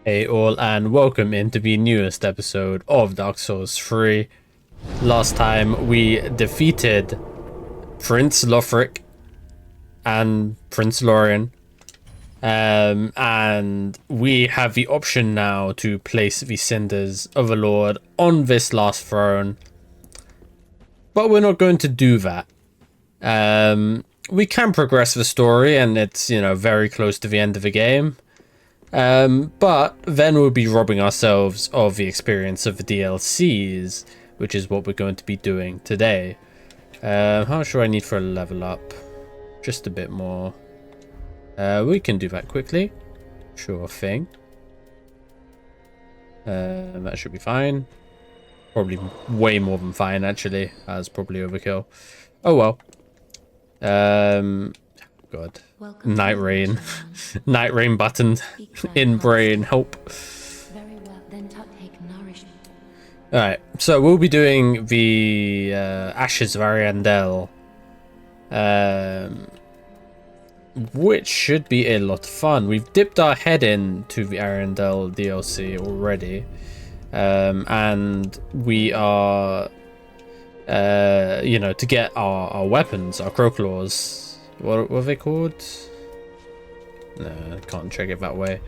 Hey all, and welcome into the newest episode of Dark Souls 3. Last time we defeated Prince Lothric and Prince Lorien, and we have the option now to place the Cinders of the Lord on this last throne, but we're not going to do that. We can progress the story, and it's, very close to the end of the game. But then we'll be robbing ourselves of the experience of the DLCs, which is what we're going to be doing today. How much do I need for a level up? Just a bit more. We can do that quickly. Sure thing. That should be fine. Probably way more than fine, actually. That's probably overkill. Oh well. God. Night rain. Night rain button in brain. Help. Alright, so we'll be doing the Ashes of Ariandel. Which should be a lot of fun. We've dipped our head into the Ariandel DLC already. And we are, to get our weapons, our crow claws. What are they called? No, I can't check it that way.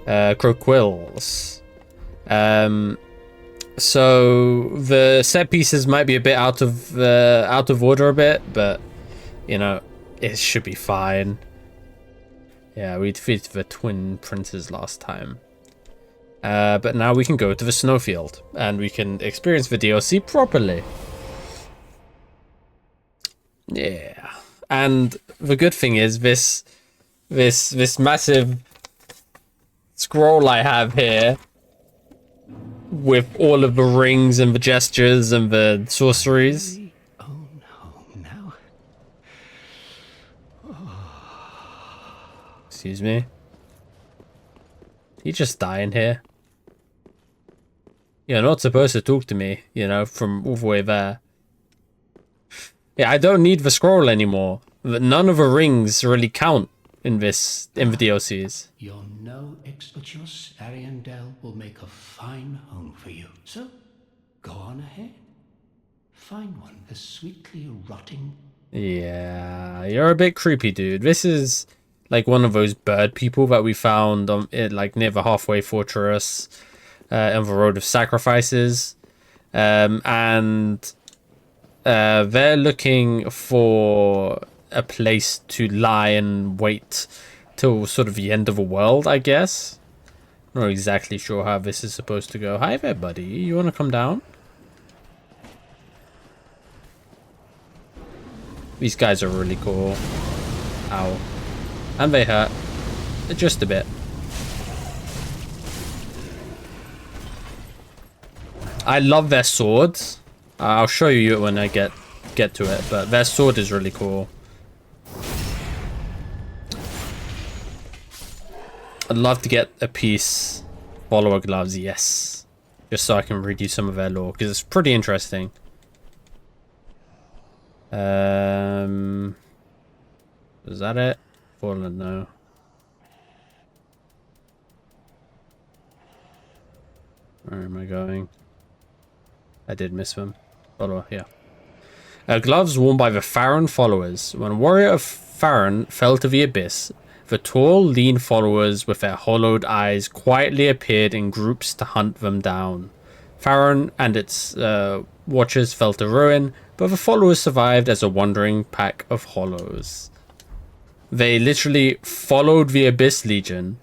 Crow quills. So the set pieces might be a bit out of order a bit, but it should be fine. Yeah, we defeated the twin princes last time. But now we can go to the Snowfield and we can experience the DLC properly. Yeah. And the good thing is this massive scroll I have here with all of the rings and the gestures and the sorceries. Own home now. Excuse me. You just dying here. You're not supposed to talk to me, from all the way there. Yeah, I don't need the scroll anymore. None of the rings really count in the DLCs. You're no expert. Your Ariandel will make a fine home for you. So, go on ahead. Find one that's sweetly rotting. Yeah, you're a bit creepy, dude. This is like one of those bird people that we found near the halfway fortress on the road of sacrifices, and they're looking for a place to lie and wait till sort of the end of the world, I guess. Not exactly sure how this is supposed to go. Hi there, buddy. You want to come down? These guys are really cool. Ow. And they hurt. Just a bit. I love their swords. I'll show you it when I get to it, but their sword is really cool. I'd love to get a piece. Follower gloves, yes. Just so I can read you some of their lore, because it's pretty interesting. Is that it? Fallen, no. Where am I going? I did miss them. Follower, yeah. Gloves worn by the Farron followers. When a warrior of Farron fell to the abyss, the tall, lean followers with their hollowed eyes quietly appeared in groups to hunt them down. Farron and its watchers fell to ruin, but the followers survived as a wandering pack of hollows. They literally followed the Abyss Legion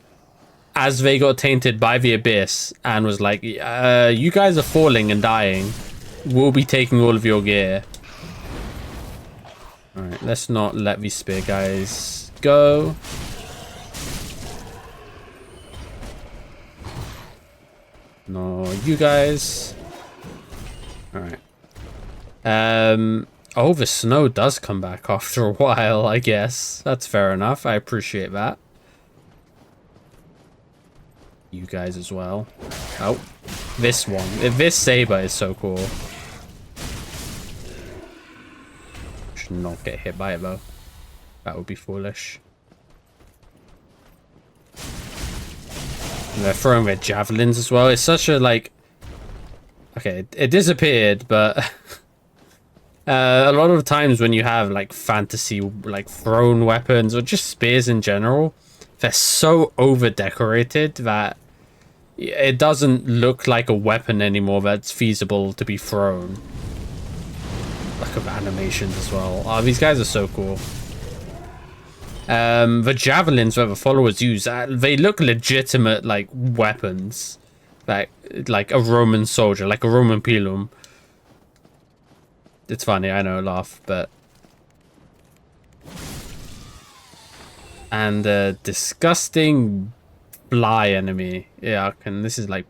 as they got tainted by the Abyss and was like, you guys are falling and dying. We'll be taking all of your gear. Alright, let's not let these spear guys go. No, you guys. Alright. Oh, the snow does come back after a while, I guess. That's fair enough. I appreciate that. You guys as well. Oh, this one. This saber is so cool. Should not get hit by it, though. That would be foolish. And they're throwing their javelins as well. It's such a, like... Okay, it disappeared, but... a lot of times when you have, like, fantasy, like, thrown weapons, or just spears in general, they're so over-decorated that it doesn't look like a weapon anymore that's feasible to be thrown. Lack of animations as well. Oh, these guys are so cool. The javelins that the followers use, they look legitimate, like, weapons. Like a Roman soldier, like a Roman pilum. It's funny, I know, laugh, but... And a disgusting fly enemy. Yeah, this is like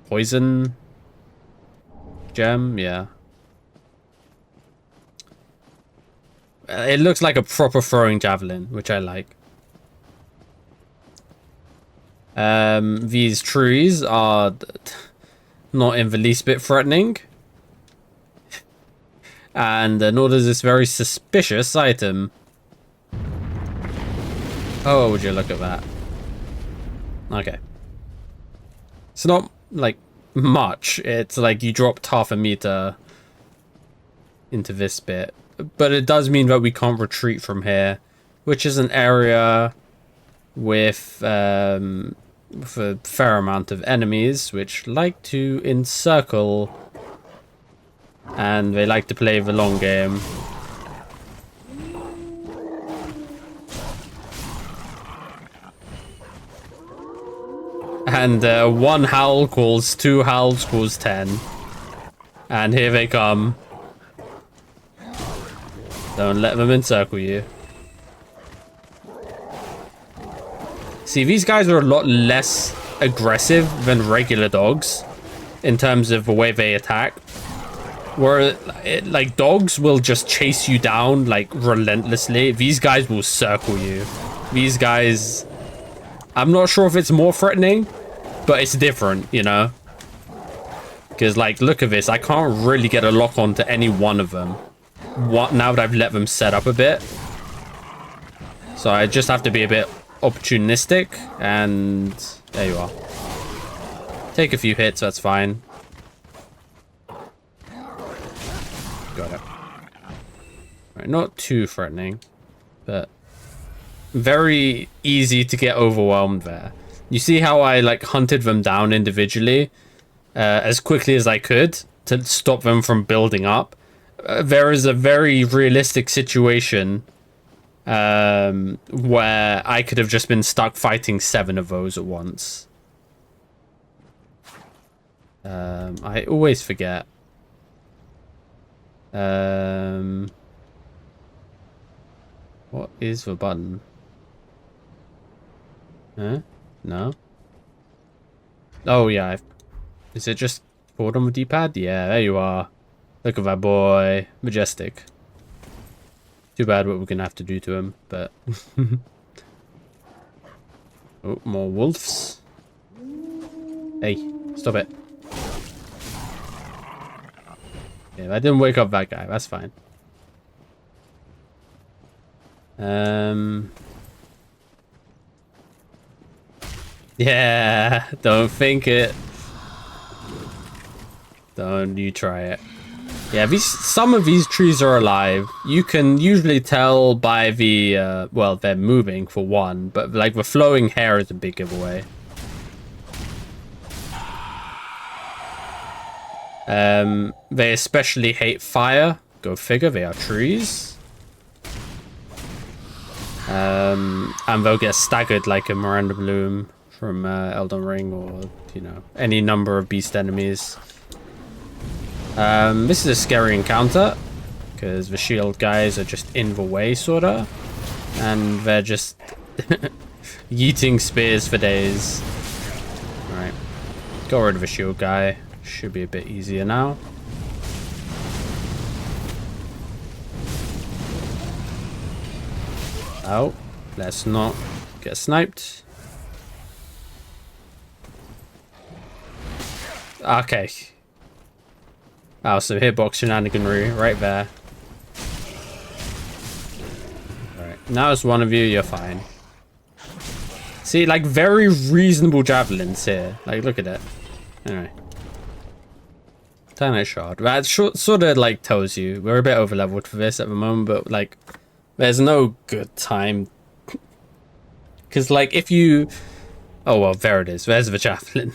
poison gem, yeah. It looks like a proper throwing javelin, which I like. These trees are not in the least bit threatening. And nor does this very suspicious item. Oh, would you look at that? Okay. It's not, like, much. It's like you dropped half a meter into this bit. But it does mean that we can't retreat from here, which is an area with a fair amount of enemies, which like to encircle, and they like to play the long game. And one howl calls, two howls calls 10. And here they come. Don't let them encircle you. See, these guys are a lot less aggressive than regular dogs in terms of the way they attack. Where, like, dogs will just chase you down, like, relentlessly. These guys will circle you. These guys... I'm not sure if it's more threatening, but it's different, you know? Because, like, look at this. I can't really get a lock on to any one of them. Now that I've let them set up a bit. So I just have to be a bit opportunistic, and there you are. Take a few hits, that's fine. Got it. Right, not too threatening, but very easy to get overwhelmed there. You see how I, like, hunted them down individually as quickly as I could to stop them from building up. There is a very realistic situation where I could have just been stuck fighting 7 of those at once. I always forget. What is the button? Huh? No? Oh, yeah. Is it just forward on the D-pad? Yeah, there you are. Look at that boy. Majestic. Too bad what we're gonna have to do to him, but... Oh, more wolves. Hey, stop it. Yeah, I didn't wake up that guy. That's fine. Yeah, don't think it. Don't you try it. Yeah, some of these trees are alive. You can usually tell by the, well, they're moving for one, but like the flowing hair is a big giveaway. They especially hate fire. Go figure, they are trees. And they'll get staggered like a Miranda Bloom from Elden Ring, or, you know, any number of beast enemies. This is a scary encounter because the shield guys are just in the way, sorta, and they're just yeeting spears for days. Alright, got rid of the shield guy. Should be a bit easier now. Oh, let's not get sniped. Okay. Oh, so hitbox shenaniganry right there. Alright, now it's one of you, you're fine. See, like, very reasonable javelins here. Like, look at it. Anyway. Tiny shard. That sort of, like, tells you. We're a bit over-leveled for this at the moment, but, like, there's no good time. Because, like, if you... Oh, well, there it is. There's the javelin.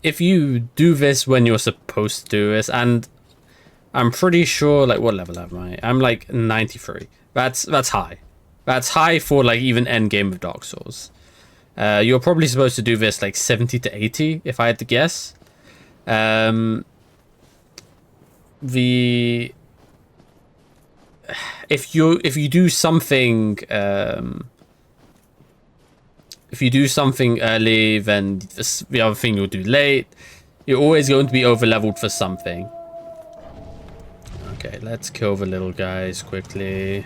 If you do this when you're supposed to do this, and I'm pretty sure, like, what level am I? I'm, like, 93. That's high. That's high for, like, even end game of Dark Souls. You're probably supposed to do this, like, 70 to 80, if I had to guess. If you do something early, then the other thing you'll do late. You're always going to be over leveled for something. Okay, let's kill the little guys quickly.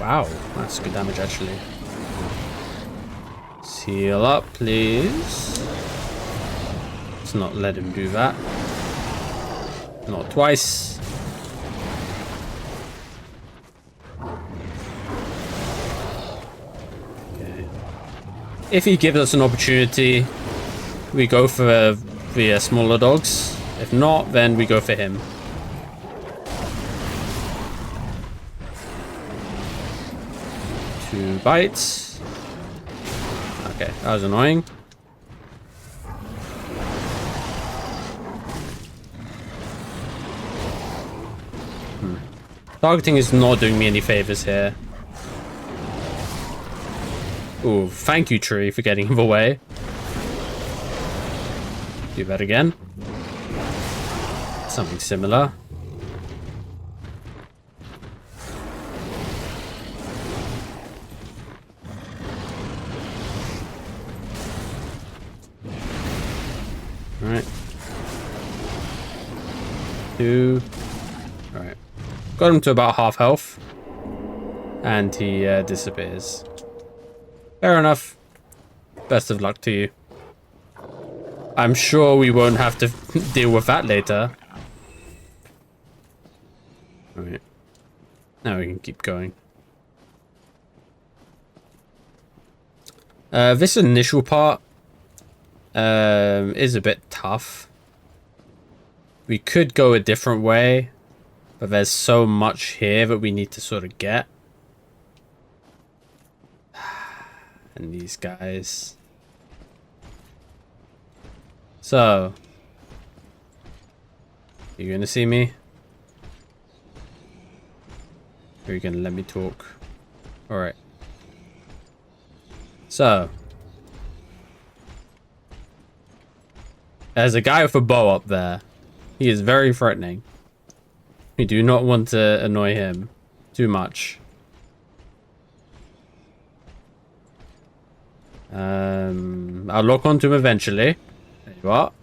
Ow, that's good damage actually. Heal up, please. Let's not let him do that. Not twice. Okay. If he gives us an opportunity, we go for the smaller dogs. If not, then we go for him. Two bites. Okay, that was annoying. Targeting is not doing me any favors here. Ooh, thank you, tree, for getting him away. Do that again. Something similar. Alright. Two. Alright. Got him to about half health. And he disappears. Fair enough. Best of luck to you. I'm sure we won't have to deal with that later. Alright. Now we can keep going. This initial part is a bit tough. We could go a different way, but there's so much here that we need to sort of get. And these guys. So, you gonna see me? Or are you gonna let me talk? Alright. So, there's a guy with a bow up there. He is very threatening. We do not want to annoy him too much. I'll lock onto him eventually. There you are.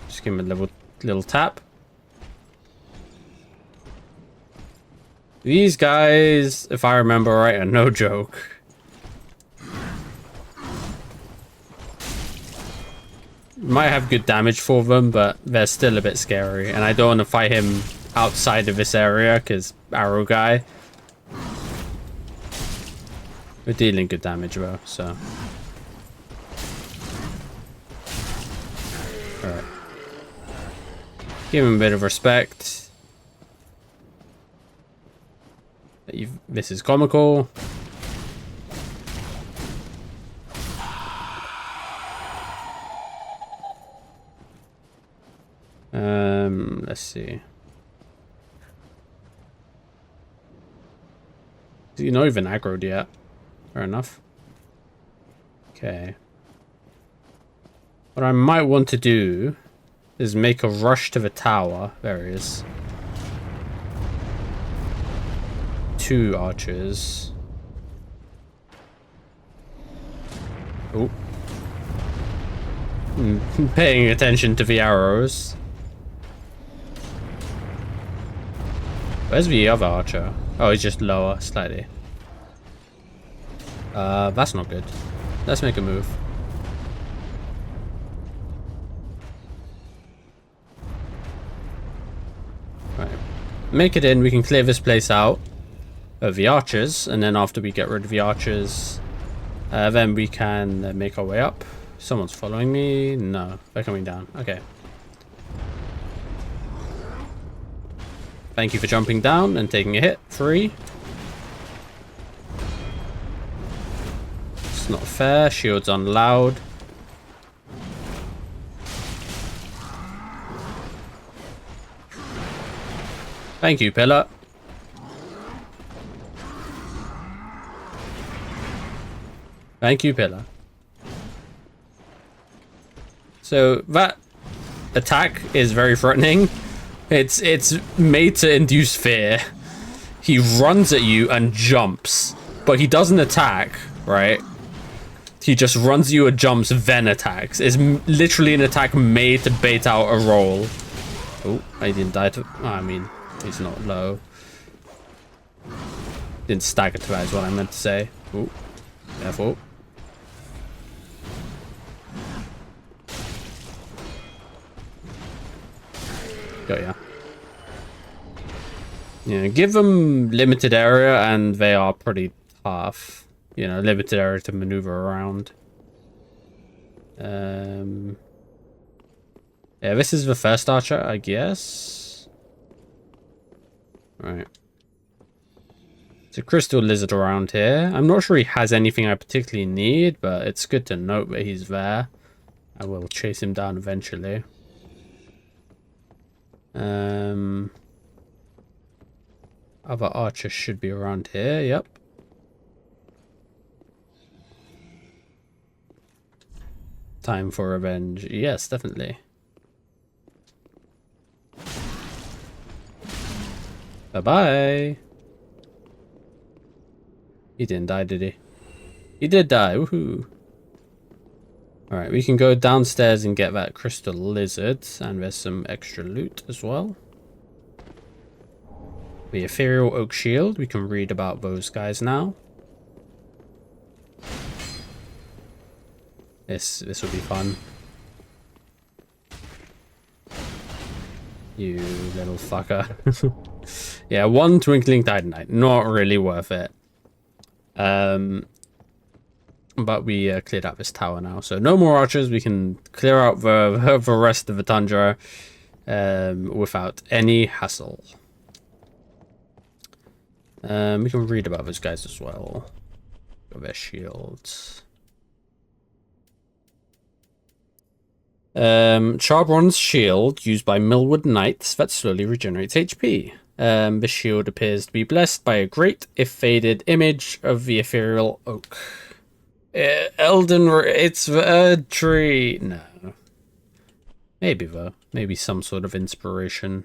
Just give him a little tap. These guys, if I remember right, are no joke. Might have good damage for them, but they're still a bit scary. And I don't want to fight him outside of this area, because arrow guy. We're dealing good damage though, so. Alright. Give him a bit of respect. This is comical. Let's see. You're not even aggroed yet. Fair enough. Okay. What I might want to do is make a rush to the tower. There he is. Two archers. Oh. Paying attention to the arrows. Where's the other archer? Oh, he's just lower, slightly. That's not good. Let's make a move. make it in. We can clear this place out of the archers, and then after we get rid of the archers, then we can make our way up. Someone's following me. No, they're coming down. Okay. Thank you for jumping down and taking a hit. Free. It's not fair. Shields on loud. Thank you, Pillar. Thank you, Pillar. So that attack is very threatening. It's made to induce fear. He runs at you and jumps, but he doesn't attack, right? He just runs at you and jumps, then attacks. It's literally an attack made to bait out a roll. Oh, I didn't die to... I mean, he's not low. Didn't stagger to that is what I meant to say. Oh, careful. Got ya. Yeah, give them limited area and they are pretty tough. You know, limited area to maneuver around. Yeah, this is the first archer, I guess. Right. There's a crystal lizard around here. I'm not sure he has anything I particularly need, but it's good to note that he's there. I will chase him down eventually. Other archers should be around here. Yep. Time for revenge. Yes, definitely. Bye-bye. He didn't die, did he? He did die. Woohoo. Alright, we can go downstairs and get that crystal lizard. And there's some extra loot as well. The ethereal oak shield. We can read about those guys now. This will be fun. You little fucker. Yeah, one twinkling titanite. Not really worth it. But we cleared out this tower now. So no more archers. We can clear out the rest of the tundra without any hassle. We can read about those guys as well. Got their shields. Charbron's shield used by Millwood Knights that slowly regenerates HP. The shield appears to be blessed by a great, if faded, image of the ethereal oak. It's a tree. No. Maybe though. Maybe some sort of inspiration.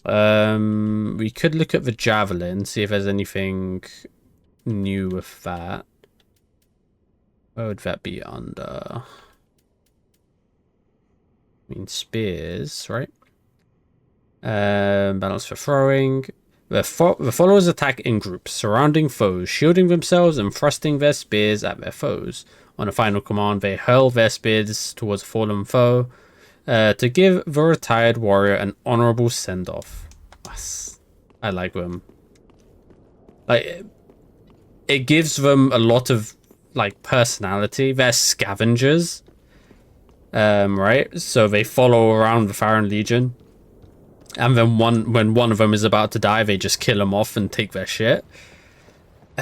We could look at the javelin, see if there's anything new with that. Where would that be under? I mean, spears, right? Balance for throwing. The followers attack in groups, surrounding foes, shielding themselves and thrusting their spears at their foes. On a final command, they hurl their spears towards a fallen foe to give the retired warrior an honorable send-off. I like them. Like, it gives them a lot of like personality. They're scavengers. Right? So they follow around the Farron Legion. And then when one of them is about to die, they just kill them off and take their shit.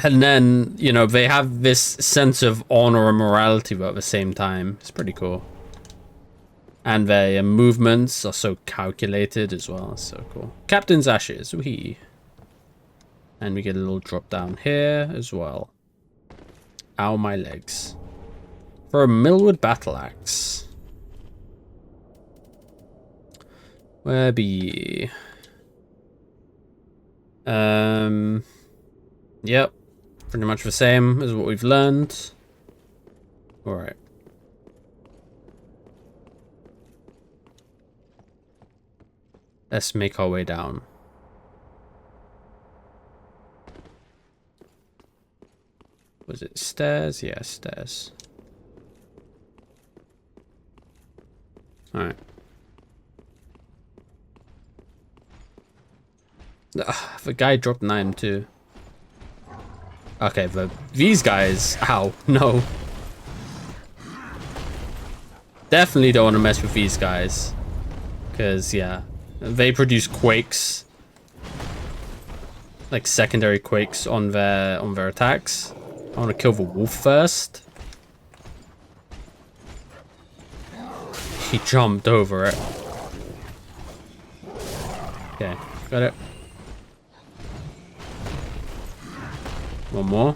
And then, you know, they have this sense of honor and morality, but at the same time, it's pretty cool. And their movements are so calculated as well. It's so cool. Captain's Ashes. Wee. And we get a little drop down here as well. Ow, my legs. For a Millwood Battle Axe. Where be ye? Yep. Pretty much the same as what we've learned. Alright. Let's make our way down. Was it stairs? Yeah, stairs. Alright. The guy dropped an item too. Okay, but these guys... Ow, no. Definitely don't want to mess with these guys. Because, yeah, they produce quakes. Like secondary quakes on their attacks. I want to kill the wolf first. He jumped over it. Okay, got it. One more.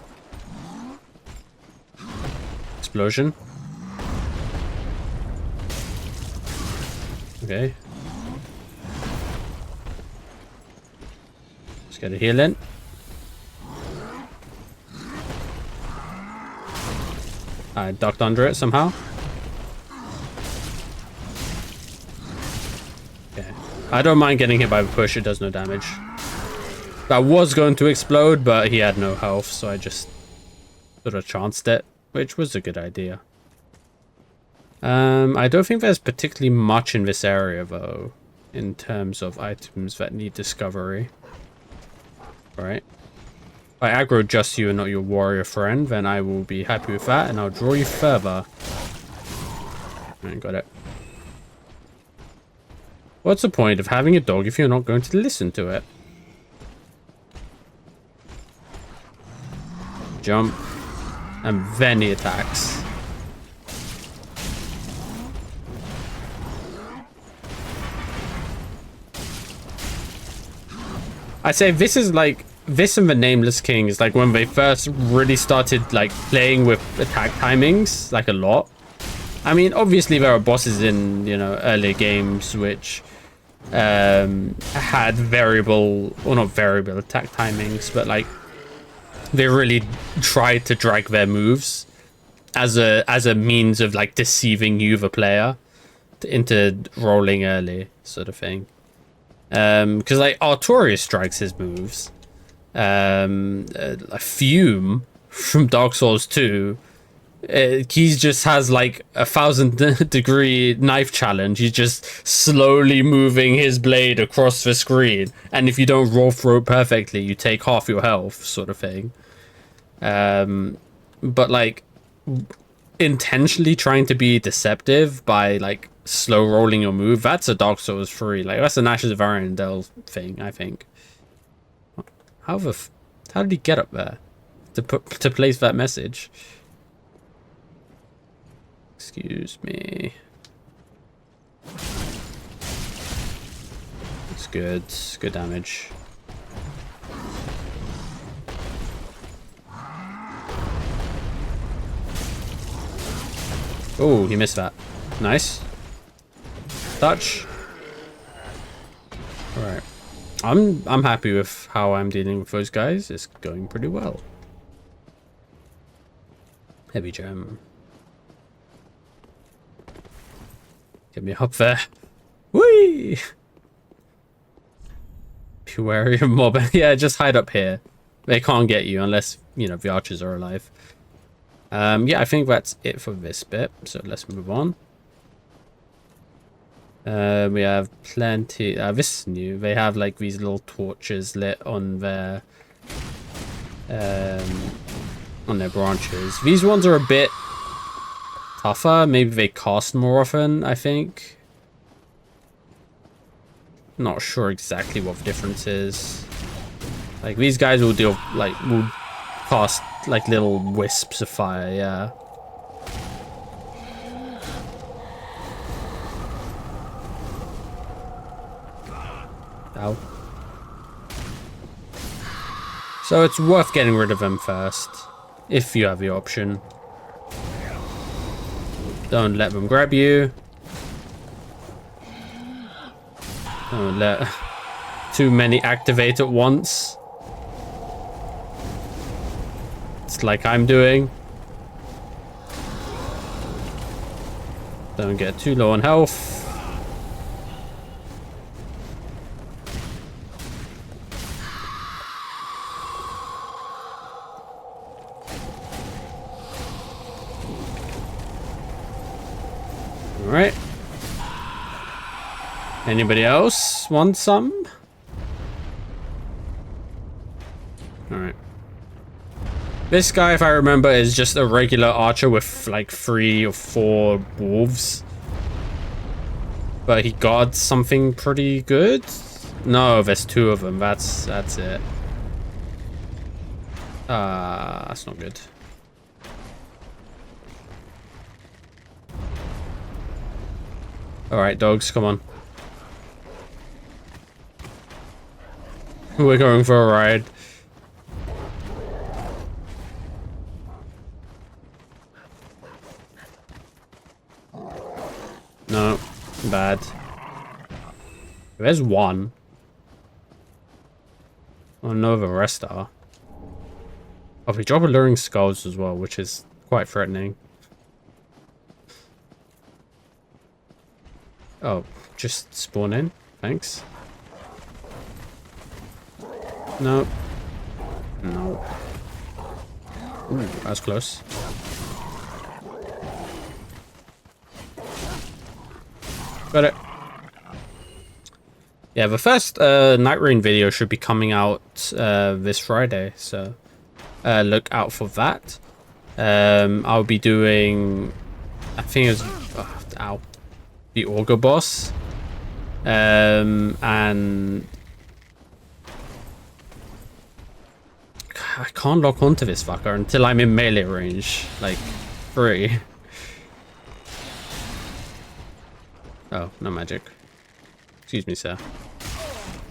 Explosion. Okay. Let's get a heal in. I ducked under it somehow. Okay. I don't mind getting hit by the push, it does no damage. That was going to explode, but he had no health, so I just sort of chanced it, which was a good idea. I don't think there's particularly much in this area, though, in terms of items that need discovery. Alright. If I aggro just you and not your warrior friend, then I will be happy with that, and I'll draw you further. Alright, got it. What's the point of having a dog if you're not going to listen to it? Jump. And then he attacks. I say this is like... This and the Nameless King is like when they first really started like playing with attack timings, like a lot. I mean, obviously there are bosses in, you know, earlier games which had variable, or not variable attack timings, but like they really tried to drag their moves as a means of like deceiving you, the player, into rolling early, sort of thing. Because like Artorias strikes his moves. Fume from Dark Souls 2. He just has like 1,000-degree knife challenge. He's just slowly moving his blade across the screen, and if you don't roll through it perfectly, you take half your health, sort of thing. But like intentionally trying to be deceptive by like slow rolling your move, that's a Dark Souls 3. Like that's an Ashes of Arendelle thing, I think. How did he get up there to place that message? Excuse me. It's good. It's good damage. Oh, he missed that. Nice. Touch. All right. I'm happy with how I'm dealing with those guys. It's going pretty well. Heavy gem. Get me up there. Whee! Be wary of mob. Yeah, just hide up here. They can't get you unless, you know, the archers are alive. Yeah, I think that's it for this bit. So let's move on. We have plenty. This is new. They have like these little torches lit on their branches. These ones are a bit tougher. Maybe they cast more often, I think. Not sure exactly what the difference is. Like these guys will deal like will cast like little wisps of fire, yeah. Ow. So it's worth getting rid of them first, if you have the option. Don't let them grab you. Don't let too many activate at once. It's like I'm doing. Don't get too low on health. Alright. Anybody else want some? Alright. This guy, if I remember, is just a regular archer with like 3 or 4 wolves. But he got something pretty good? No, there's 2 of them. That's it. That's not good. Alright, dogs, come on. We're going for a ride. No, bad. There's 1. Oh no, the rest are. Oh, we drop alluring skulls as well, which is quite threatening. Oh, just spawn in. Thanks. No. No. Ooh, that was close. Got it. Yeah, the first Night Rain video should be coming out this Friday, so look out for that. I'll be doing, I think it was, the Augur boss, and I can't lock onto this fucker until I'm in melee range, like 3. Oh, no magic. Excuse me, sir.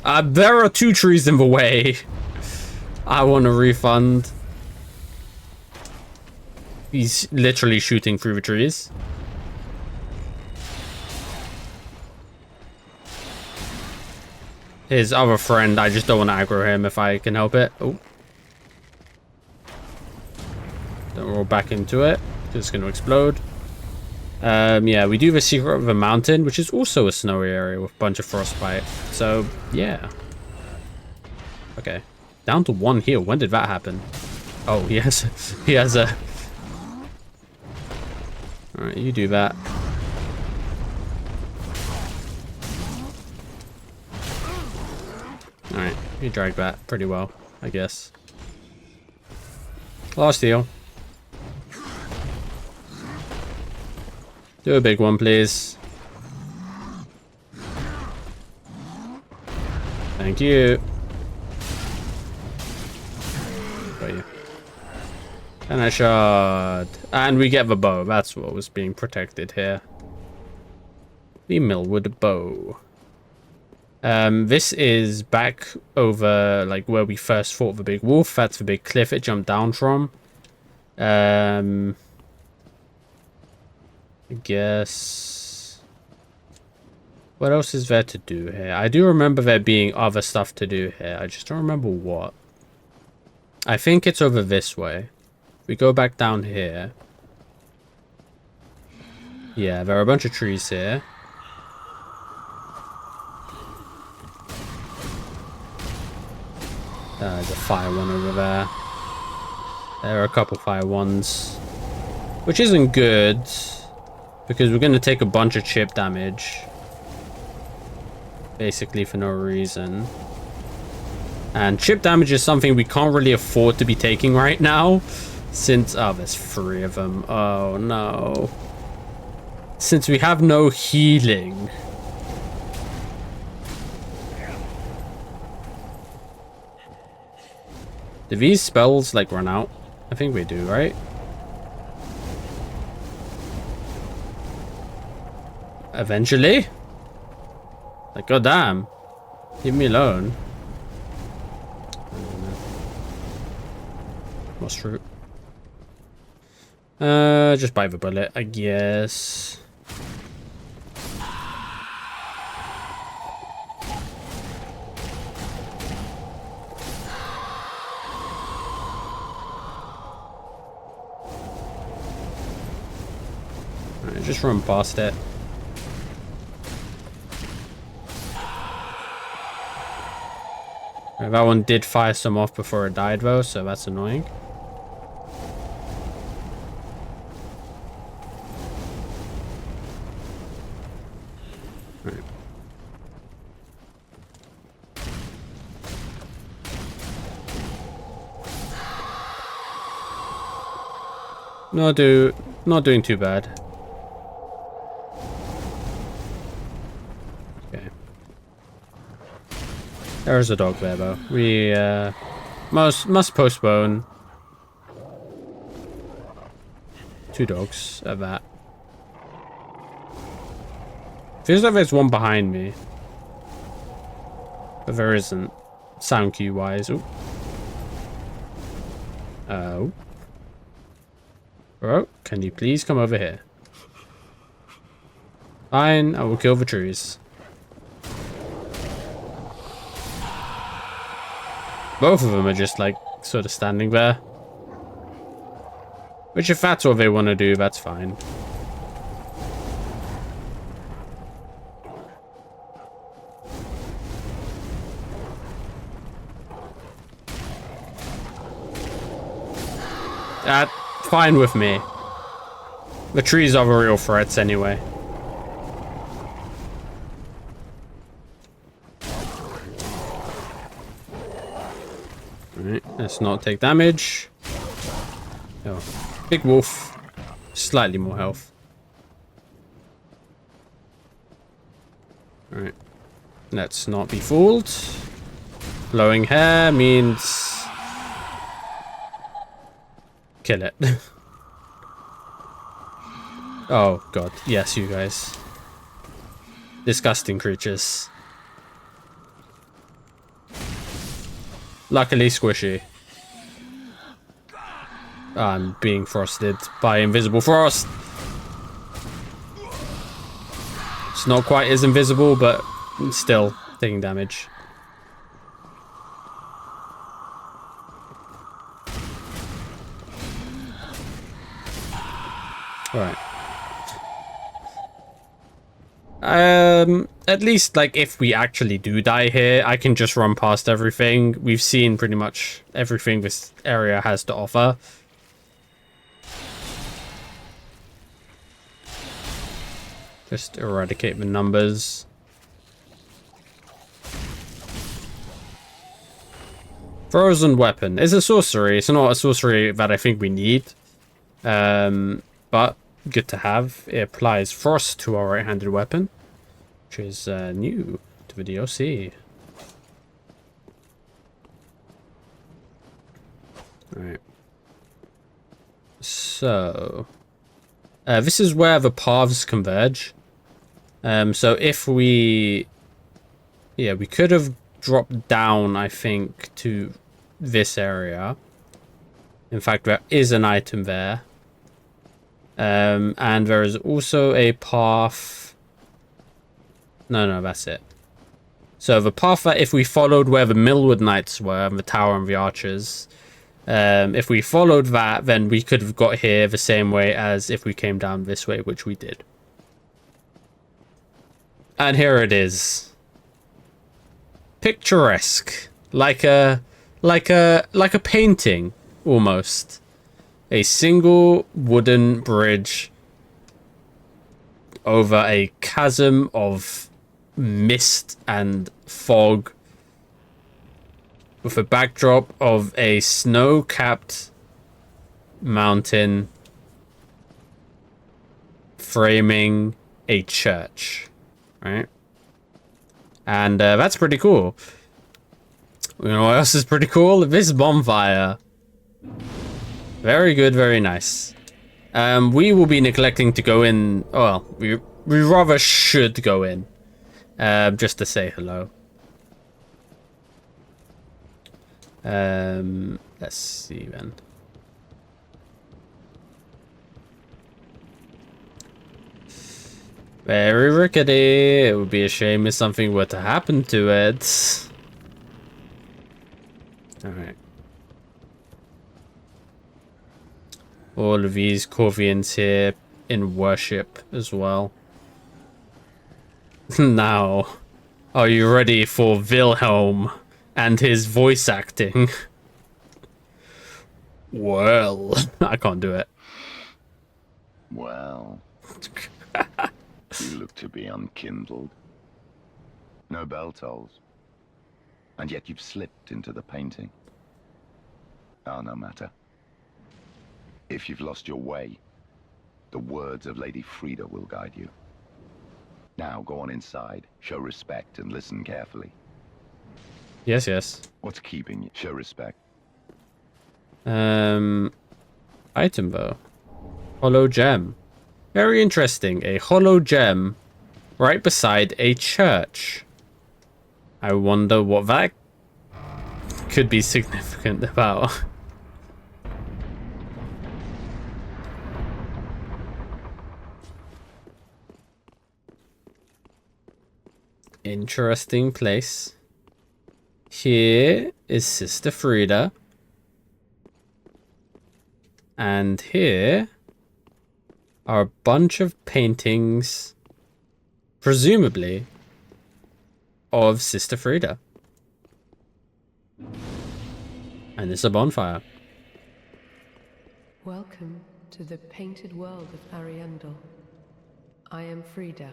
There are 2 trees in the way. I want a refund. He's literally shooting through the trees. His other friend, I just don't want to aggro him if I can help it. Oh. Don't roll back into it. It's going to explode. Yeah, we do the secret of the mountain, which is also a snowy area with a bunch of frostbite. So, yeah. Okay. Down to 1 heal. When did that happen? Oh, he has a... Alright, you do that. Alright, you dragged that pretty well, I guess. Last heal. Do a big one, please. Thank you. Got you. And I shot. And we get the bow. That's what was being protected here. The Millwood bow. This is back over, like, where we first fought the big wolf. That's the big cliff it jumped down from. I guess... What else is there to do here? I do remember there being other stuff to do here. I just don't remember what. I think it's over this way. We go back down here. Yeah, there are a bunch of trees here. There's a fire one over there. There are a couple fire ones. Which isn't good, because we're going to take a bunch of chip damage. Basically for no reason. And chip damage is something we can't really afford to be taking right now. Since... Oh, there's 3 of them. Oh, no. Since we have no healing... Do these spells, like, run out? I think we do, right? Eventually? Like, goddamn. Leave me alone. Moss fruit. Just bite the bullet, I guess. Alright, just run past it. That one did fire some off before it died though, so that's annoying. Right. Not doing too bad. Okay. There's a dog there, though. We must postpone. 2 dogs at that. Feels like there's one behind me, but there isn't. Sound cue wise. Ooh. Oh. Bro, can you please come over here? Fine, I will kill the trees. Both of them are just like sort of standing there. Which, if that's what they want to do, that's fine. Fine with me. The trees are the real threats anyway. Alright, let's not take damage. Oh, big wolf. Slightly more health. Alright. Let's not be fooled. Flowing hair means... kill it. Oh god, yes, you guys. Disgusting creatures. Luckily squishy. I'm being frosted by invisible frost. It's not quite as invisible, but still taking damage. Alright. At least, like, if we actually do die here, I can just run past everything. We've seen pretty much everything this area has to offer. Just eradicate the numbers. Frozen weapon is a sorcery. It's not a sorcery that I think we need. But good to have. It applies frost to our right-handed weapon, which is new to the DLC. Alright. So, this is where the paths converge. So if we... yeah, we could have dropped down, I think, to this area. In fact, there is an item there. And there is also a path... no, that's it. So the path that if we followed where the Millwood Knights were, and the Tower and the Archers, if we followed that, then we could have got here the same way as if we came down this way, which we did. And here it is. Picturesque. Like a painting, almost. A single wooden bridge over a chasm of mist and fog, with a backdrop of a snow-capped mountain framing a church, right? And that's pretty cool. You know what else is pretty cool? This bonfire. Very good, very nice. We will be neglecting to go in. Well, we rather should go in, just to say hello. Let's see then. Very rickety. It would be a shame if something were to happen to it. Alright. All of these Corvians here in worship as well. Now, are you ready for Wilhelm and his voice acting? Well, I can't do it. Well, you look to be unkindled. No bell tolls. And yet you've slipped into the painting. Oh, no matter. If you've lost your way, the words of Lady Frida will guide you. Now go on inside, show respect, and listen carefully. Yes, yes. What's keeping you? Show respect. Item bow. Hollow gem. Very interesting. A hollow gem right beside a church. I wonder what that could be significant about. Interesting place. Here is Sister Frida. And here are a bunch of paintings, presumably, of Sister Frida. And there's a bonfire. Welcome to the painted world of Ariandel. I am Frida.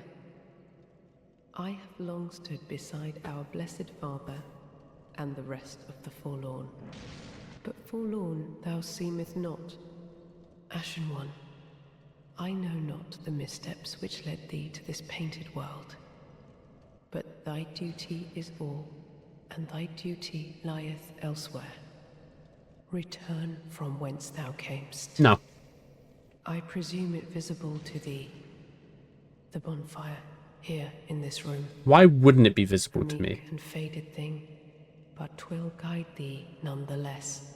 I have long stood beside our blessed Father and the rest of the forlorn. But forlorn thou seemeth not. Ashen One, I know not the missteps which led thee to this painted world. But thy duty is all, and thy duty lieth elsewhere. Return from whence thou camest. No. I presume it visible to thee. The bonfire, here in this room. Why wouldn't it be visible to Meek me? and faded thing, but 'twill guide thee nonetheless.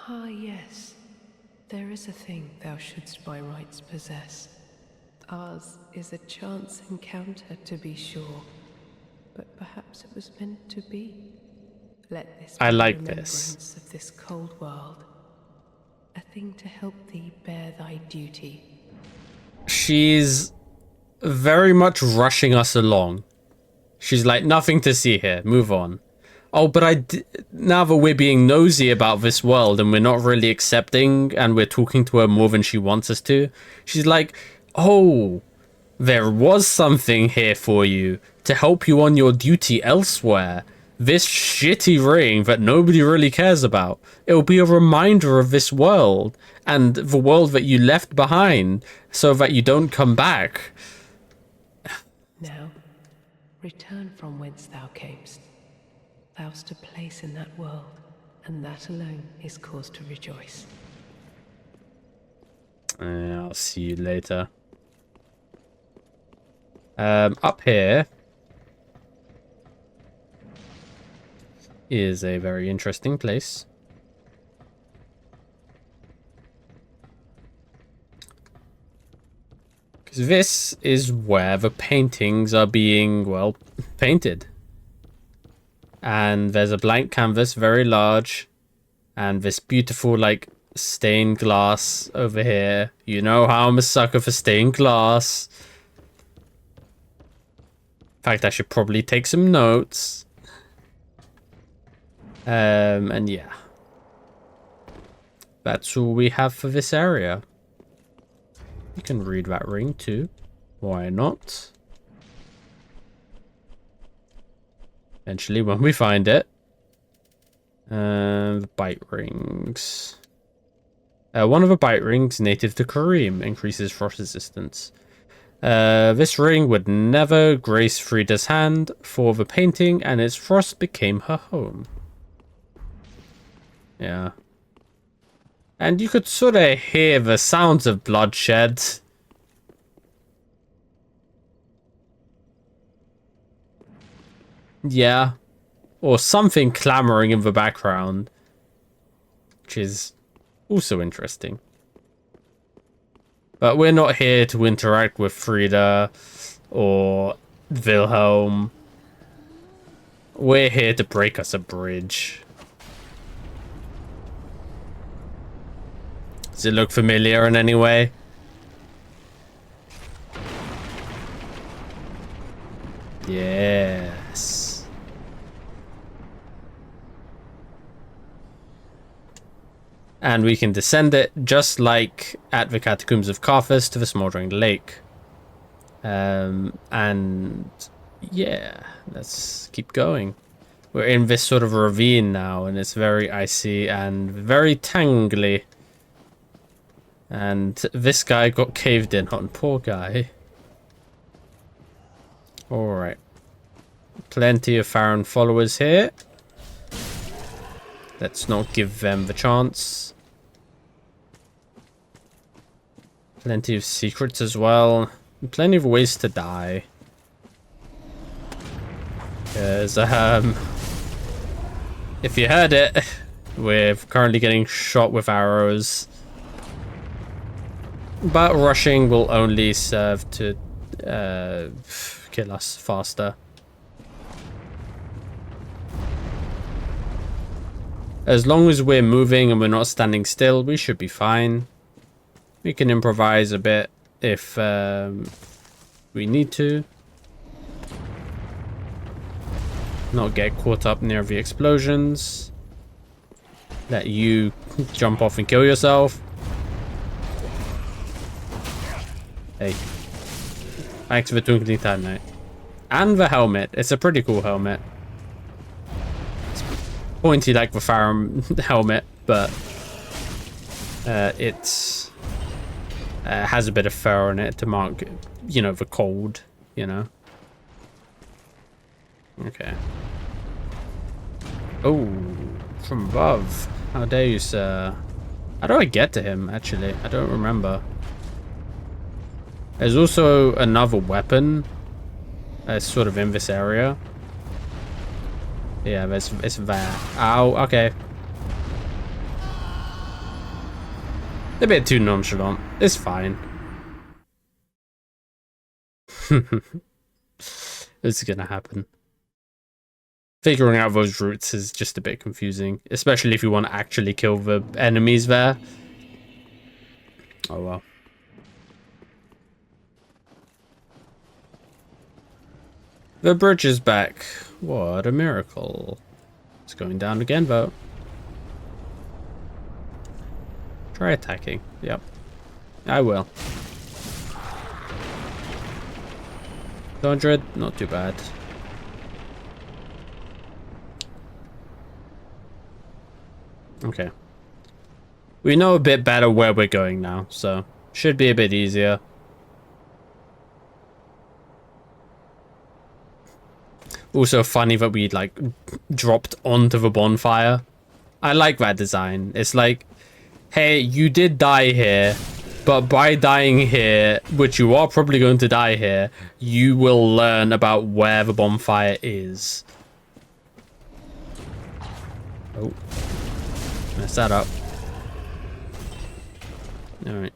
Ah, yes. There is a thing thou shouldst by rights possess. Ours is a chance encounter, to be sure, but perhaps it was meant to be. Let this be I like remembrance this. of this cold world, a thing to help thee bear thy duty. She's very much rushing us along. She's like, nothing to see here. Move on. Oh, but now that we're being nosy about this world and we're not really accepting and we're talking to her more than she wants us to, she's like, oh, there was something here for you to help you on your duty elsewhere. This shitty ring that nobody really cares about. It'll be a reminder of this world and the world that you left behind so that you don't come back. Now, return from whence thou camest. Thou'st a place in that world, and that alone is cause to rejoice. I'll see you later. Up here is a very interesting place. Because this is where the paintings are being, well, painted. And there's a blank canvas, very large. And this beautiful, like, stained glass over here. You know how I'm a sucker for stained glass. In fact, I should probably take some notes. And yeah. That's all we have for this area. You can read that ring too. Why not? Eventually, when we find it. Bite rings. One of the bite rings native to Kareem increases frost resistance. This ring would never grace Frida's hand for the painting, and its frost became her home. Yeah. And you could sort of hear the sounds of bloodshed. Yeah. Or something clamoring in the background. Which is also interesting. But we're not here to interact with Frida or Wilhelm. We're here to break us a bridge. Does it look familiar in any way? Yes. And we can descend it just like at the Catacombs of Carthus to the Smoldering Lake. And yeah, let's keep going. We're in this sort of ravine now, and it's very icy and very tangly. And this guy got caved in on. Poor guy. Alright. Plenty of Farron followers here. Let's not give them the chance. Plenty of secrets as well. And plenty of ways to die. Because, if you heard it, we're currently getting shot with arrows. But rushing will only serve to kill us faster. As long as we're moving and we're not standing still, we should be fine. We can improvise a bit if we need to. Not get caught up near the explosions. Let you jump off and kill yourself. Hey. Thanks for the twinkling time, mate. And the helmet. It's a pretty cool helmet. It's pointy like the Farron helmet, but it's has a bit of fur on it to mark, you know, the cold, you know. Okay. Oh, from above. How dare you, sir? How do I get to him, actually? I don't remember. There's also another weapon. Sort of in this area. Yeah, it's there. Ow, okay. A bit too nonchalant. It's fine. It's gonna happen. Figuring out those routes is just a bit confusing, especially if you want to actually kill the enemies there. Oh well. The bridge is back. What a miracle. It's going down again, though. Try attacking. Yep. I will. 200, not too bad. Okay. We know a bit better where we're going now, so should be a bit easier. Also funny that we like dropped onto the bonfire. I like that design. It's like, hey, you did die here, but by dying here, which you are probably going to die here, you will learn about where the bonfire is. Oh. Mess that up. Alright.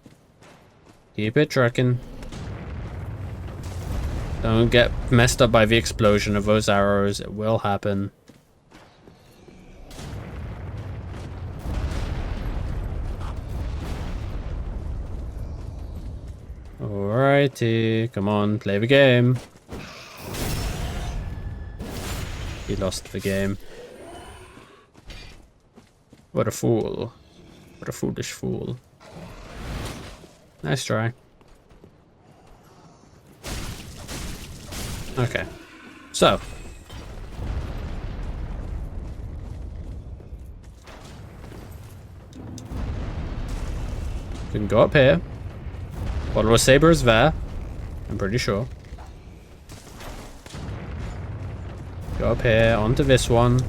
Keep it trucking. Don't get messed up by the explosion of those arrows. It will happen. Alrighty. Come on, play the game. He lost the game. What a fool. What a foolish fool. Nice try. Okay. So. We can go up here. Bottle of saber is there. I'm pretty sure. Go up here, onto this one.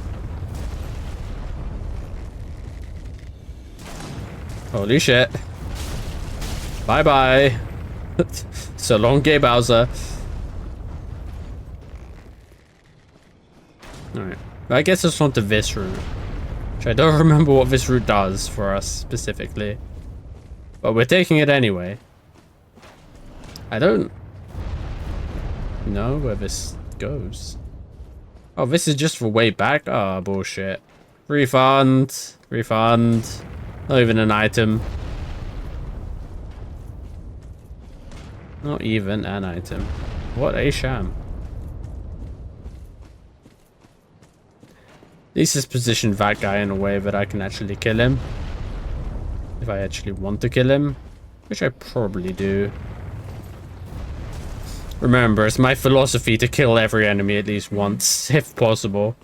Holy shit. Bye-bye. So long, gay Bowser. Alright. I guess it's onto this route. Which I don't remember what this route does for us specifically. But we're taking it anyway. I don't know where this goes. Oh, this is just the way back? Oh, bullshit. Refund. Refund. Not even an item. Not even an item. What a sham. At least it's positioned that guy in a way that I can actually kill him. If I actually want to kill him. Which I probably do. Remember, it's my philosophy to kill every enemy at least once, if possible.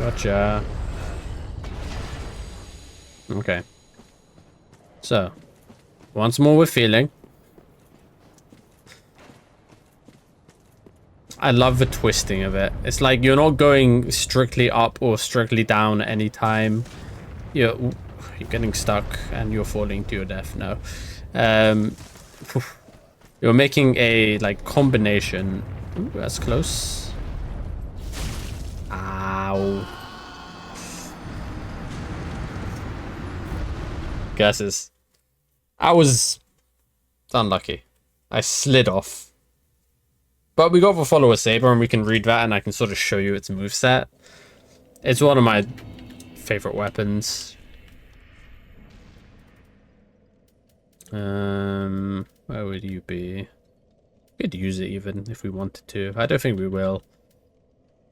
Gotcha. Okay. So, once more with feeling. I love the twisting of it. It's like you're not going strictly up or strictly down at any time. You're getting stuck and you're falling to your death. No. You're making a like combination. Ooh, that's close. Ow. Guesses. I was unlucky. I slid off. But we got the follower saber and we can read that and I can sort of show you its moveset. It's one of my favorite weapons. Where would you be? We could use it even if we wanted to. I don't think we will.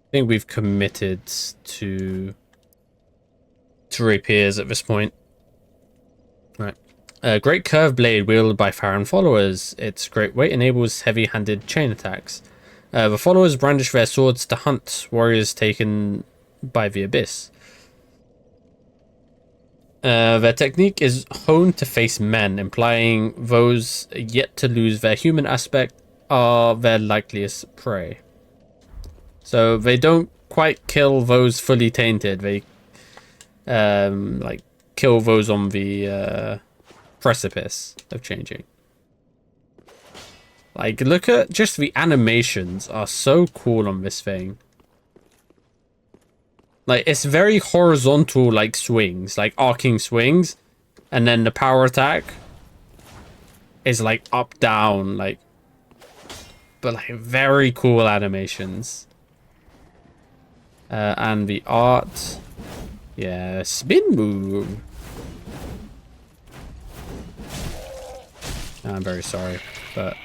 I think we've committed to rapiers at this point. Right. A great curved blade wielded by Farron followers. Its great weight enables heavy-handed chain attacks. The followers brandish their swords to hunt warriors taken by the abyss. Their technique is honed to face men, implying those yet to lose their human aspect are their likeliest prey. So they don't quite kill those fully tainted. They like kill those on the precipice of changing. Like, look at just the animations are so cool on this thing. Like, it's very horizontal, like swings, like arcing swings, and then the power attack is like up down, like, but like very cool animations. And the art, yeah, spin move. I'm very sorry, but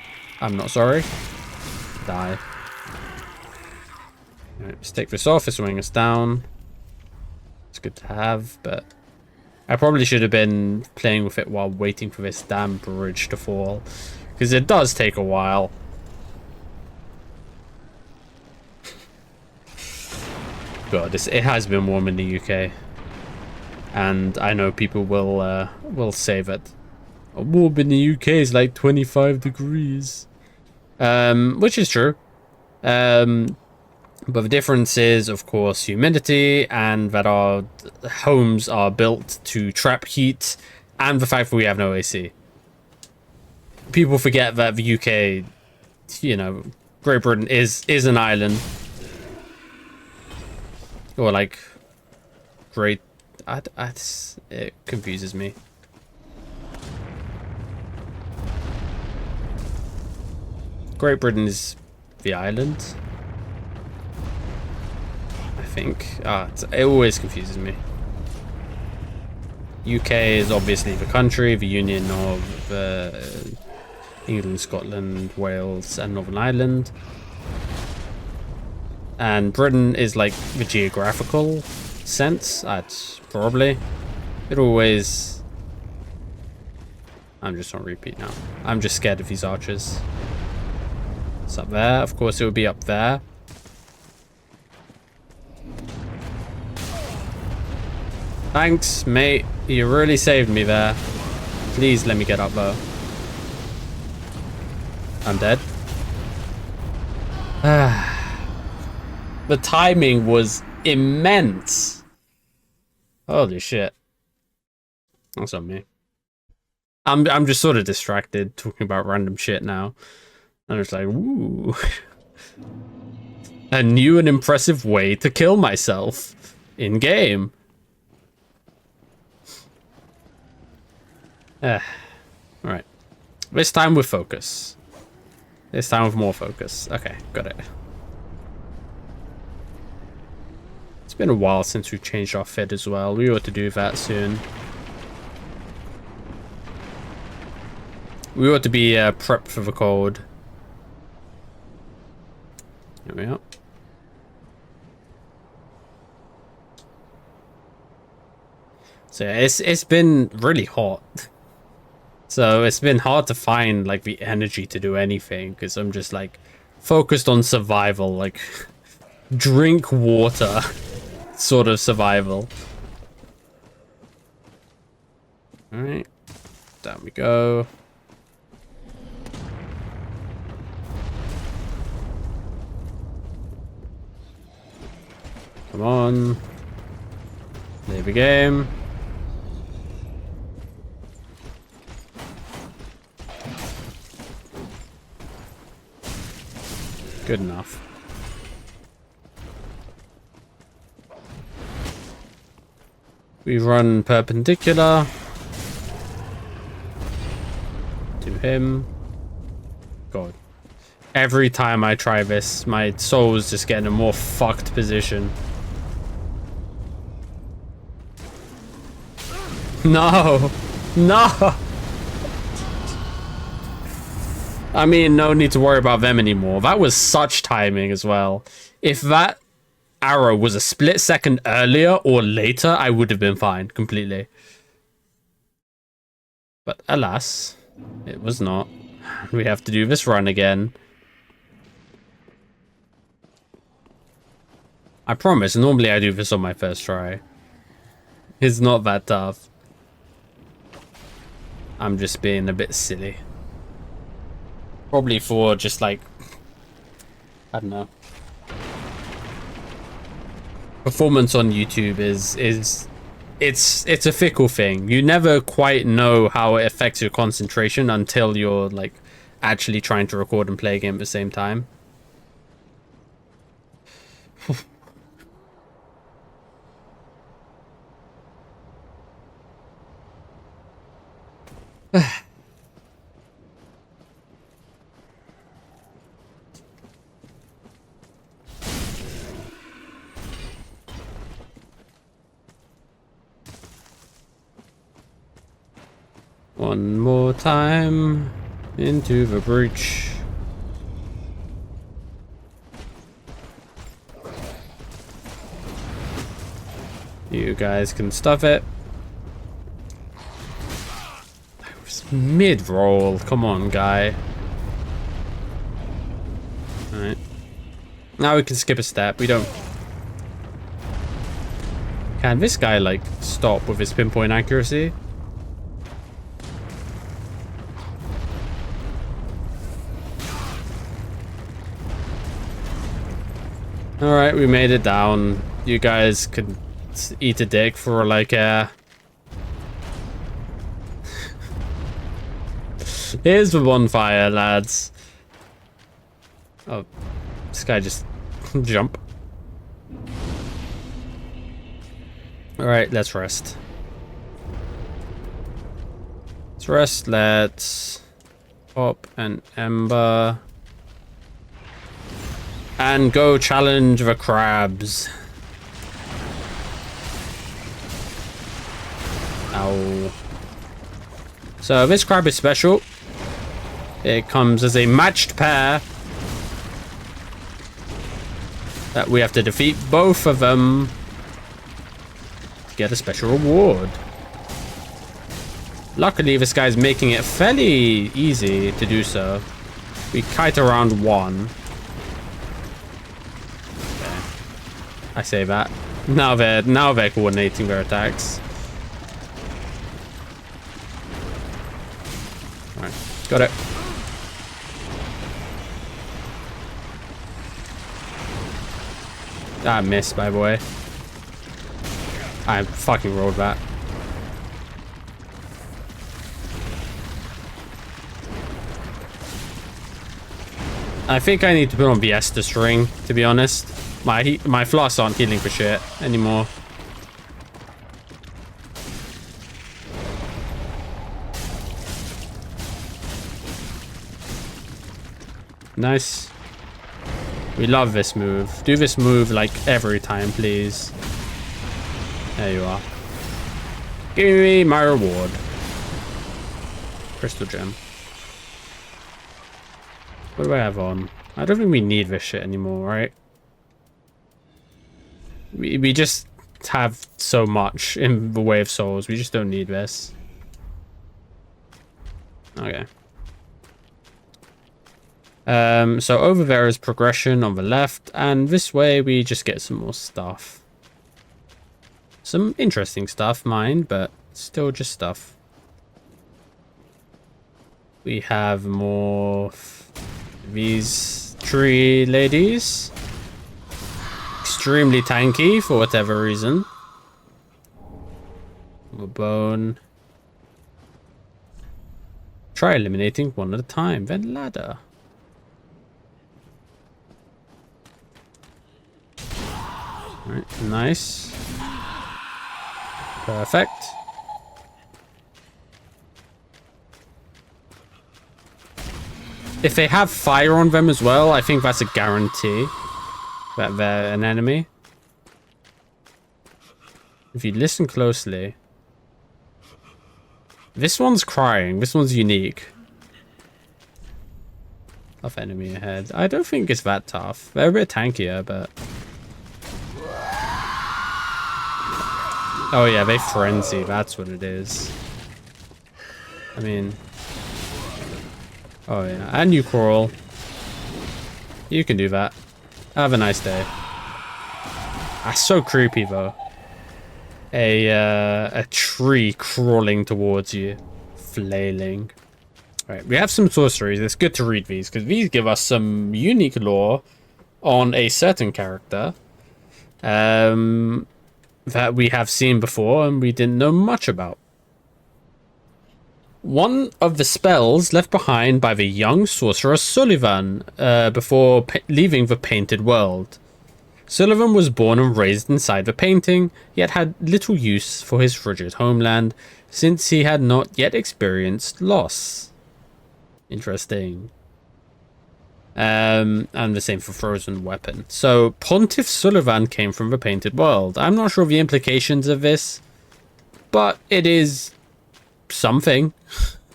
I'm not sorry. Die. Alright, let's take this off. This will bring us down. It's good to have, but I probably should have been playing with it while waiting for this damn bridge to fall, because it does take a while. God, it has been warm in the UK, and I know people will say that warm in the UK is like 25 degrees, which is true. But the difference is, of course, humidity, and that our homes are built to trap heat, and the fact that we have no AC. People forget that the UK, you know, Great Britain is an island. Or like, it confuses me. Great Britain is the island, I think. It always confuses me. UK is obviously the country, the union of England, Scotland, Wales, and Northern Ireland. And Britain is like the geographical sense. Probably. It always... I'm just on repeat now. I'm just scared of these archers. It's up there. Of course it would be up there. Thanks, mate. You really saved me there. Please let me get up though. I'm dead. The timing was immense. Holy shit. That's on me. I'm just sort of distracted talking about random shit now. I'm just like, ooh. A new and impressive way to kill myself in game. Alright. This time with focus. This time with more focus. Okay, got it. It's been a while since we changed our fit as well. We ought to do that soon. We ought to be prepped for the cold. There we go. So it's been really hot. So it's been hard to find like the energy to do anything, because I'm just like focused on survival, like drink water. sort of survival. Alright. Down we go. Come on. Leave the game. Good enough. We run perpendicular to him. God. Every time I try this, my soul's just getting a more fucked position. No! No! I mean, no need to worry about them anymore. That was such timing as well. If that arrow was a split second earlier or later, I would have been fine completely. But alas, it was not. We have to do this run again. I promise, normally I do this on my first try. It's not that tough. I'm just being a bit silly. Probably for just like, I don't know. Performance on YouTube it's a fickle thing. You never quite know how it affects your concentration until you're like actually trying to record and play a game at the same time. One more time into the breach. You guys can stuff it. I was mid-roll. Come on, guy. Alright. Now we can skip a step. We don't... Can this guy, like, stop with his pinpoint accuracy? Alright, we made it down. You guys could eat a dick for like Here's the bonfire, lads. Oh, this guy just jump. Alright, let's rest. Let's rest, let's pop an ember. And go challenge the crabs. Ow. So this crab is special. It comes as a matched pair. That we have to defeat both of them to get a special reward. Luckily, this guy's making it fairly easy to do so. We kite around one. I say that. Now they're coordinating their attacks. Alright, got it. I missed, by the way. I fucking rolled that. I think I need to put on the Esther string, to be honest. My floss aren't healing for shit anymore. Nice. We love this move. Do this move like every time, please. There you are. Give me my reward. Crystal gem. What do I have on? I don't think we need this shit anymore, right? We just have so much in the way of souls. We just don't need this. Okay. So over there is progression on the left, and this way we just get some more stuff. Some interesting stuff, mind, but still just stuff. We have more these tree ladies. Extremely tanky for whatever reason. A bone. Try eliminating one at a time, then ladder. Alright, nice. Perfect. If they have fire on them as well, I think that's a guarantee that they're an enemy. If you listen closely. This one's crying. This one's unique. Tough enemy ahead. I don't think it's that tough. They're a bit tankier, but... Oh yeah, they frenzy. That's what it is. I mean... Oh yeah, and you crawl. You can do that. Have a nice day. That's so creepy though. A tree crawling towards you, flailing. Right, we have some sorceries. It's good to read these because these give us some unique lore on a certain character that we have seen before and we didn't know much about. One of the spells left behind by the young sorcerer Sullivan before leaving the painted world. Sullivan was born and raised inside the painting, yet had little use for his frigid homeland, since he had not yet experienced loss. Interesting. And the same for Frozen Weapon. So, Pontiff Sullivan came from the painted world. I'm not sure of the implications of this, but it is something.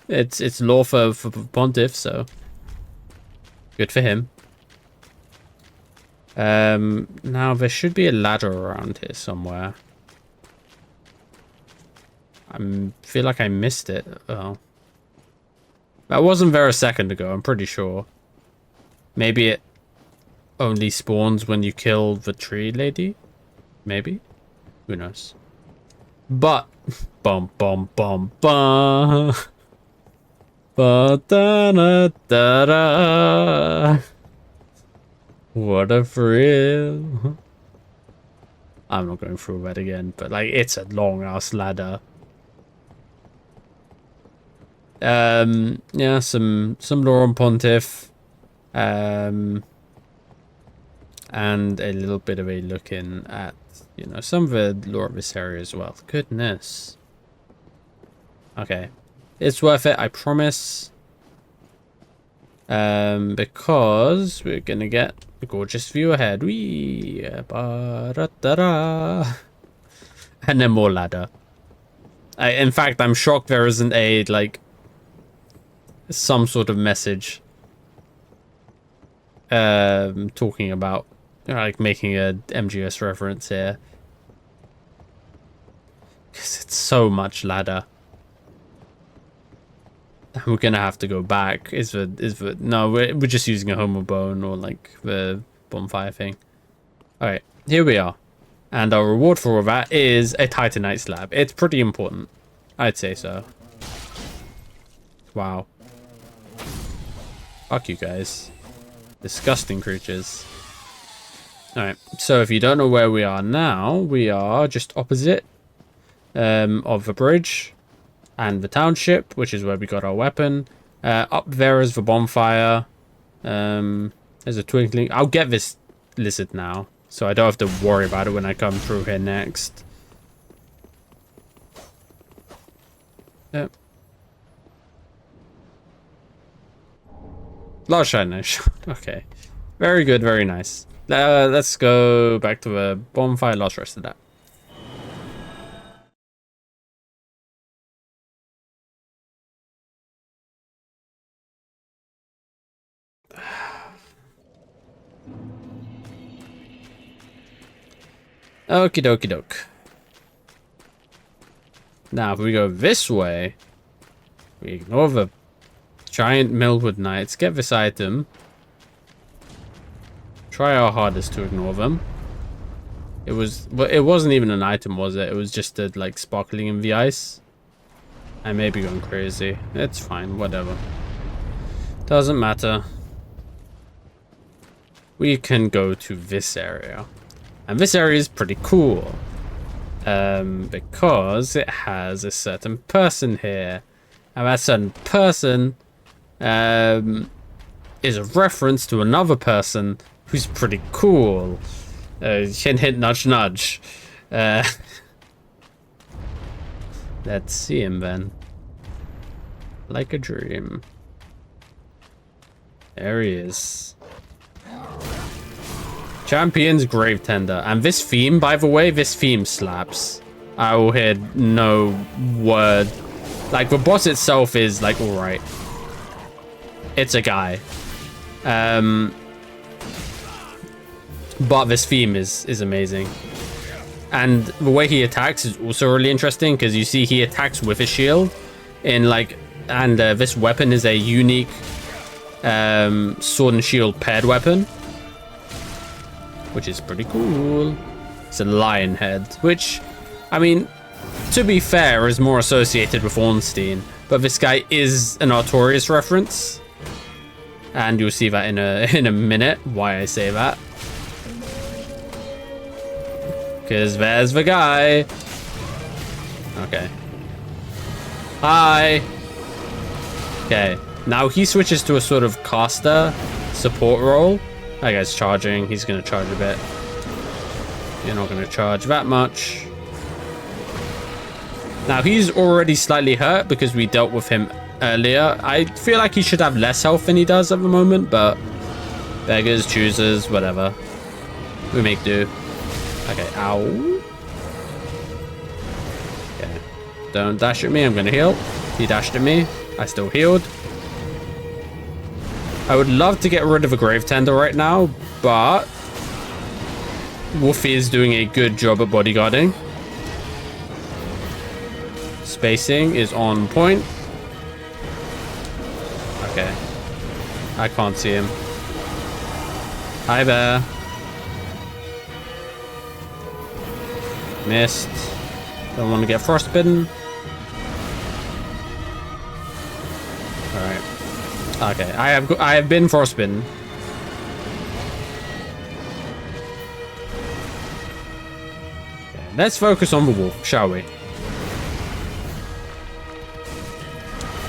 It's lore for Pontiff, so good for him. Now there should be a ladder around here somewhere. I feel like I missed it. Oh, that wasn't there a second ago. I'm pretty sure. Maybe it only spawns when you kill the tree lady. Maybe. Who knows? But bum bum bum bum. Ba da da da da. What a thrill. I'm not going through that again, but like it's a long ass ladder. Yeah, some lore on Pontiff. And a little bit of a look in at, you know, some of the lore of this area as well. Goodness. Okay. It's worth it, I promise. Because we're gonna get a gorgeous view ahead. Wee, ba-da-da-da. And then more ladder. In fact, I'm shocked there isn't a, like, some sort of message talking about, you know, like, making a MGS reference here. Because it's so much ladder. We're gonna have to go back. No, we're just using a homo bone or like the bonfire thing. Alright, here we are. And our reward for all that is a titanite slab. It's pretty important. I'd say so. Wow. Fuck you guys. Disgusting creatures. Alright, so if you don't know where we are now, we are just opposite of the bridge and the township, which is where we got our weapon. Up there is the bonfire. There's a twinkling. I'll get this lizard now, so I don't have to worry about it when I come through here next. Yep. Large shiny. Okay. Very good, very nice. Let's go back to the bonfire. Lost rest of that. Okie dokie doke. Now, if we go this way, we ignore the giant Millwood Knights, get this item, try our hardest to ignore them. But it wasn't even an item, was it? It was just like sparkling in the ice. I may be going crazy. It's fine, whatever. Doesn't matter. We can go to this area. And this area is pretty cool. Because it has a certain person here. And that certain person is a reference to another person who's pretty cool. Hint, hint, nudge, nudge. Let's see him then. Like a dream. There he is. Champion's Grave Tender. And this theme, by the way, this theme slaps. I will hear no word. Like, the boss itself is, like, alright. It's a guy. But this theme is amazing. And the way he attacks is also really interesting, because you see he attacks with a shield. And this weapon is a unique sword and shield paired weapon. Which is pretty cool. It's a lion head, which, I mean, to be fair, is more associated with Ornstein. But this guy is an Artorias reference. And you'll see that in a minute, why I say that. Because there's the guy. Okay. Hi. Okay. Now he switches to a sort of caster support role. That guy's charging. He's going to charge a bit. You're not going to charge that much. Now, he's already slightly hurt because we dealt with him earlier. I feel like he should have less health than he does at the moment, but beggars, choosers, whatever. We make do. Okay, ow. Okay. Don't dash at me, I'm going to heal. He dashed at me. I still healed. I would love to get rid of a Grave Tender right now, but Wolfie is doing a good job at bodyguarding. Spacing is on point. Okay. I can't see him. Hi there. Missed. Don't want to get frostbitten. Alright. Okay, I have been frostbitten. Okay, let's focus on the wolf, shall we?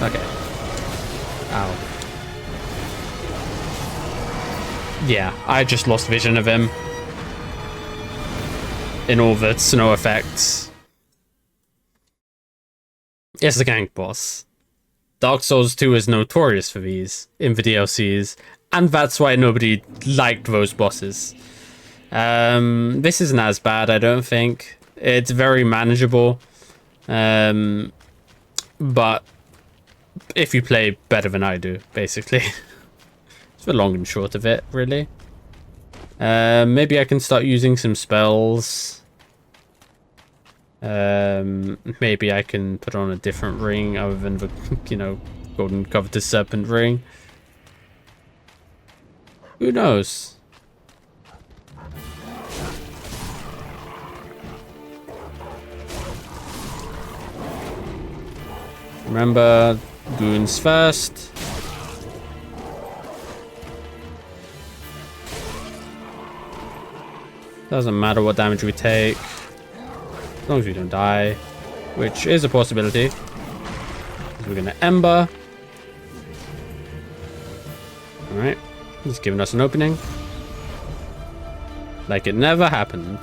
Okay. Ow. Yeah, I just lost vision of him. In all the snow effects. It's the gank boss. Dark Souls 2 is notorious for these in the DLCs, and that's why nobody liked those bosses. This isn't as bad, I don't think. It's very manageable. But if you play better than I do, basically. It's the long and short of it, really. Maybe I can start using some spells. Maybe I can put on a different ring other than the, you know, golden covetous serpent ring. Who knows? Remember, goons first. Doesn't matter what damage we take. As long as we don't die, which is a possibility. We're gonna Ember. Alright, he's giving us an opening. Like it never happened.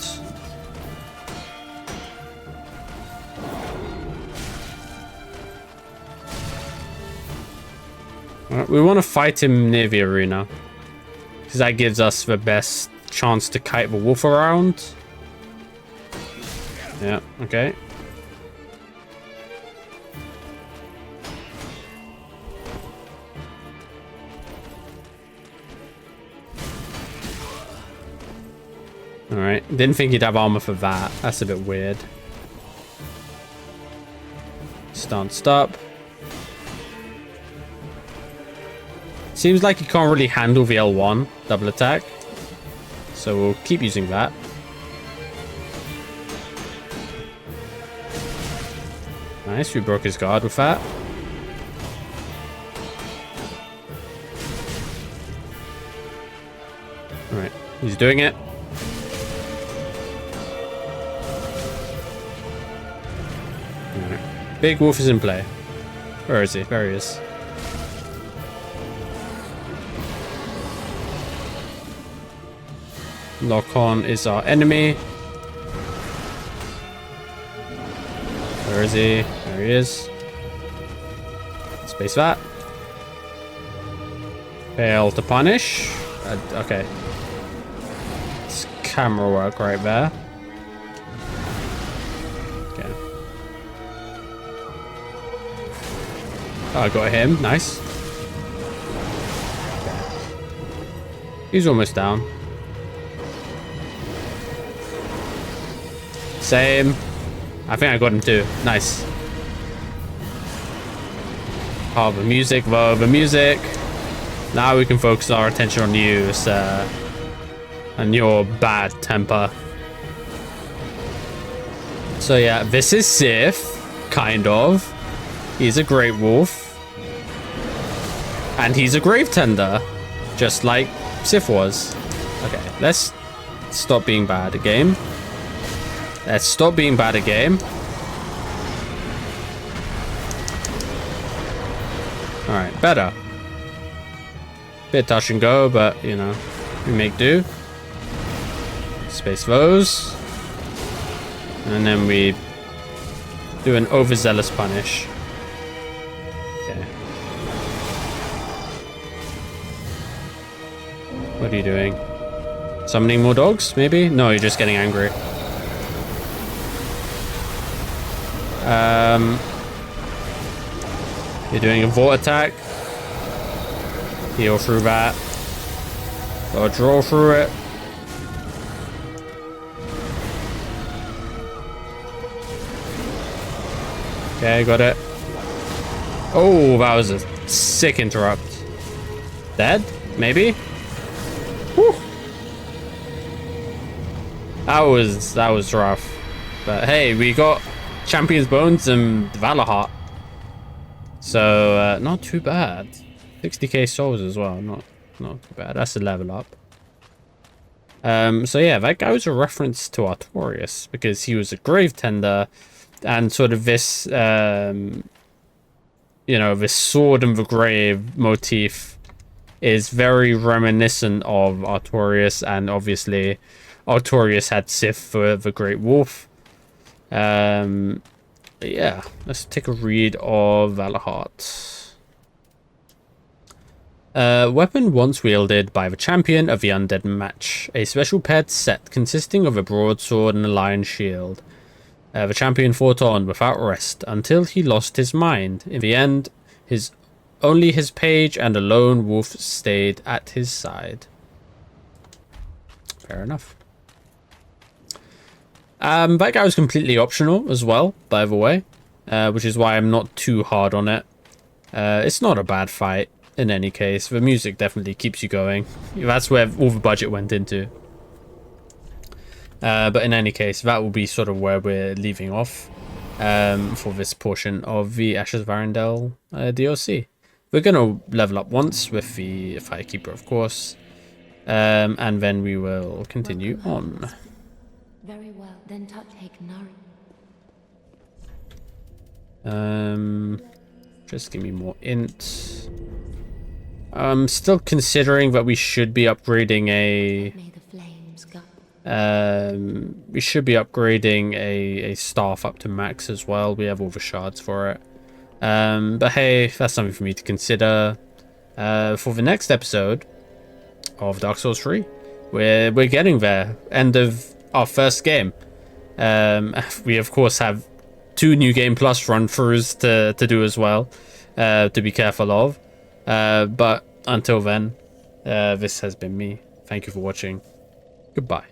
Alright, we want to fight him near the arena, because that gives us the best chance to kite the wolf around. Yeah, okay. Alright, didn't think he'd have armor for that. That's a bit weird. Stanced up. Seems like he can't really handle the L1 double attack. So we'll keep using that. Nice, we broke his guard with that. Alright, he's doing it. Alright. Big wolf is in play. Where is he? There he is. Lock-on is our enemy. Where is he? There he is. Space that. Fail to punish. Okay. It's camera work right there. Okay. Oh, I got him. Nice. Okay. He's almost down. Same. I think I got him too. Nice. Oh, the music, the music. Now we can focus our attention on you, sir. And your bad temper. So yeah, this is Sif. Kind of. He's a great wolf. And he's a grave tender. Just like Sif was. Okay, let's stop being bad at game. Let's stop being bad at game. Alright, better. Bit touch and go, but, you know, we make do. Space those. And then we do an overzealous punish. Okay. What are you doing? Summoning more dogs, maybe? No, you're just getting angry. You're doing a Vort attack. Heal through that. Or draw through it. Okay, got it. Oh, that was a sick interrupt. Dead? Maybe? Whew. That was rough. But hey, we got Champion's Bones and Valorheart. So, not too bad. 60k souls as well. Not too bad. That's a level up. So yeah, that guy was a reference to Artorias because he was a grave tender, and sort of this, you know, this sword in the grave motif is very reminiscent of Artorias, and obviously Artorias had Sif for the Great Wolf. Yeah, let's take a read of Valorheart. Weapon once wielded by the champion of the undead match. A special paired set consisting of a broadsword and a lion shield. The champion fought on without rest until he lost his mind. In the end, only his page and a lone wolf stayed at his side. Fair enough. That guy was completely optional as well, by the way, which is why I'm not too hard on it. It's not a bad fight in any case. The music definitely keeps you going. That's where all the budget went into. But in any case, that will be sort of where we're leaving off for this portion of the Ashes of Arendelle DLC. We're going to level up once with the Firekeeper, of course, and then we will continue on. Very well, then touch Hakenari. Just give me more int. I'm still considering that we should be upgrading a... May the flames go. We should be upgrading a staff up to max as well. We have all the shards for it. But hey, that's something for me to consider. For the next episode of Dark Souls 3, we're getting there. End of our first game. We of course have 2 New Game Plus run-throughs to do as well, to be careful of. But until then, this has been me. Thank you for watching. Goodbye.